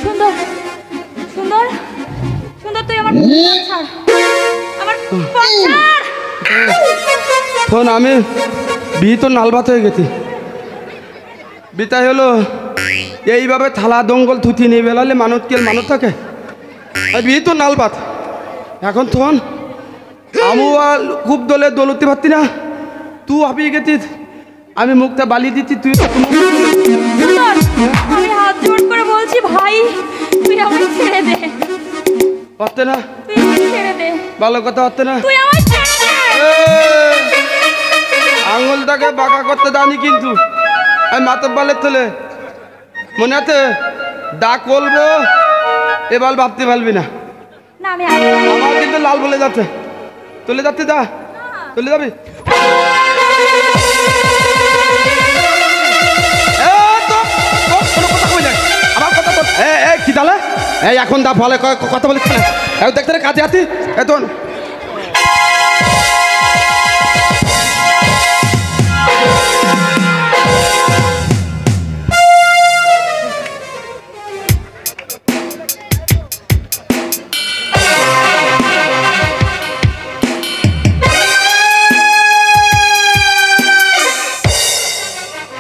সুন্দর সুন্দর সুন্দর তুই আমার ছাড়, আমার ছাড়। শোন, আমি বিয়ে তো নালবাত হয়ে গেছি। বিতাই হলো এইভাবে থালা দঙ্গল থুতি নিয়ে বেলালে মানুষ কে মানুষ থাকে। বিয়ে তো নালবাত এখন থন আমু খুব দলে দলতে পারতি না, তুই হাঁপিয়ে গেছিস, আমি মুখটা বালি দিচ্ছি, তুই আমি হাত জোড় করে বলছি ভাই তুই আমায় ছেড়ে দে। পারতে না? তুই আমায় ছেড়ে দে। ভালো কথা পারতে না? তুই আমায় ছেড়ে দে। আঙুলটাকে বাঁকা করতে দানি কিন্তু আমি মাথার বালের তোলে মনে আছে দা করবো এবার ভাবতে পারবি না। না আমি আমার কিন্তু লাল বলে যাচ্ছে, চলে যাচ্ছে, যা চলে যাবি। কি তাহলে এই এখন দা বলে কথা বলে দেখতে কাজে আছি এখন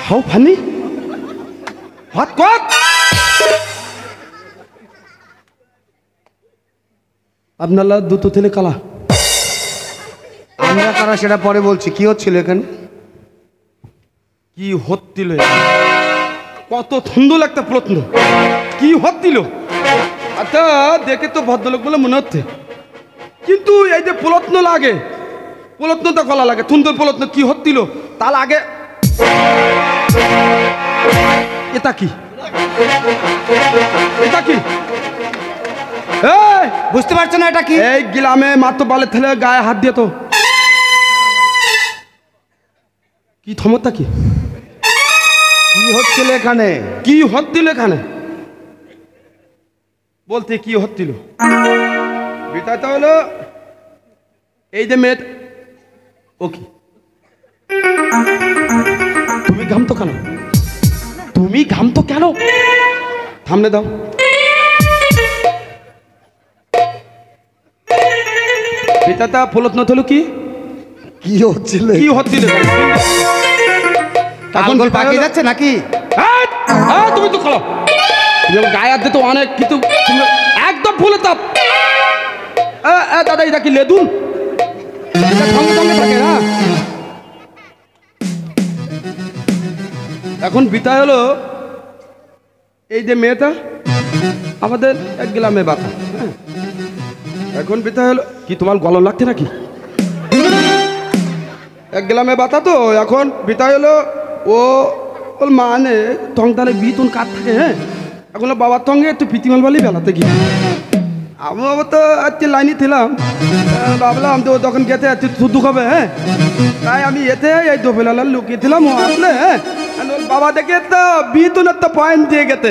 হাউ ফানি হাত কত আপনারা দুটো তেলে কালা আমরা কারা সেটা পরে বলছি। কি হচ্ছিল এখানে? কি হচ্ছিল? কত সুন্দর একটা প্রশ্ন, কি হচ্ছিল? আচ্ছা দেখে তো ভদ্রলোক বলে মনে হচ্ছে, কিন্তু এই যে প্রশ্ন লাগে, প্রশ্নটা কলা লাগে, সুন্দর প্রশ্ন কি হচ্ছিল তার আগে এটা কি, এটা কি? বুঝতে পারছো না এটা কি? এই গ্রামে মাত্র বালে ঠেলে গায়ে হাত দিয়ে তো কি ক্ষমতা, কি কি হচ্ছিল এখানে? কি হচ্ছিল এখানে বলতে কি হচ্ছিল? বিটাটা হলো এই যে মেয়ে, ও কি তুমি ঘামতো কেন? তুমি ঘামতো কেন? থামলে দাও। বিটাটা ফলত না হলো কি কি হচ্ছিল? কি হচ্ছিল? এখন পাকিয়ে যাচ্ছে নাকি? তুমি তো খোলো গায়ে হাত তো অনেক কিন্তু একদম ফুলে তাপ। দাদা এটা কি লেদুন? সঙ্গে সঙ্গে থাকে না। এখন বিতা হলো এই যে মেয়েটা আমাদের এক গ্রামে বাতা। এখন বিতা হলো কি তোমার গলম লাগছে নাকি? এক গ্রামে বাতা তো এখন বিতা হলো ও ওর মানে টংটালে বিতুন কাঠ থাকে। হ্যাঁ এখন বাবার সঙ্গে একটু প্রীতিমাল বালি বেলাতে গিয়ে আমি আবার তো আজকে লাইনে ছিলাম, ভাবলাম তো তখন গেতে দুঃখ হবে। হ্যাঁ তাই আমি এতে এই দোবেলাল লুকিয়েছিলাম, ও আসলে হ্যাঁ ওর বাবা দেখে তো বিতুন একটা পয়েন্ট দিয়ে গেতে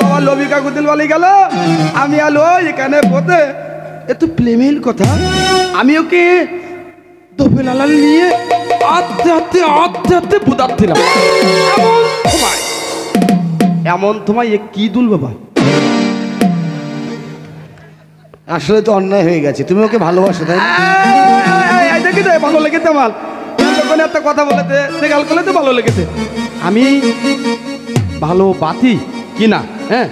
বাবা লবিকা গুদিল বালি গেল, আমি আলো এখানে বসে একটু প্লেমেল কথা আমি ওকে দোবেলাল নিয়ে আস্তে আস্তে আস্তে আস্তে বুঝাচ্ছিলাম। এমন তোমায় কি দুল বাবা? আসলে তো অন্যায় হয়ে গেছে, তুমি ওকে ভালোবাসো তাই না? দেখি তো ভালো লেগেছে আমার যখন একটা কথা বলেছে সে গাল করলে তো ভালো লেগেছে। আমি ভালো বাতি কিনা হ্যাঁ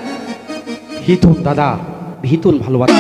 ভিতুন দাদা ভিতুন ভালোবাসি।